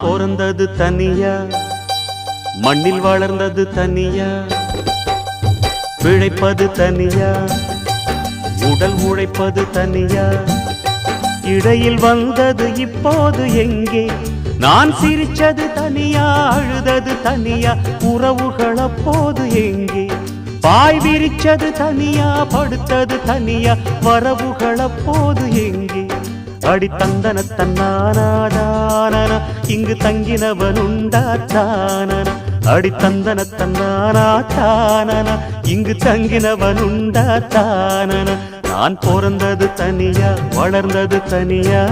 பிறந்தது தனியா, மண்ணில் வளர்ந்தது தனியா, பிழைப்பது தனியா, உடல் உழைப்பது தனியா, இடையில் வந்தது இப்போது எங்கே? நான் சிரிச்சது தனியா, அழுதது தனியா, உறவுகள் அப்போது எங்கே? பாய் விரிச்சது தனியா, படுத்தது தனியா, வரவுகள் அப்போது எங்கே? அடி தந்தன தன்னானாதானன இங்கு தங்கினவனுண்டா தானன, அடி தந்தன தன்னானாதானன இங்கு தங்கினவனுண்டா தானன. நான் பிறந்தது தனியா, வளர்ந்தது தனியா.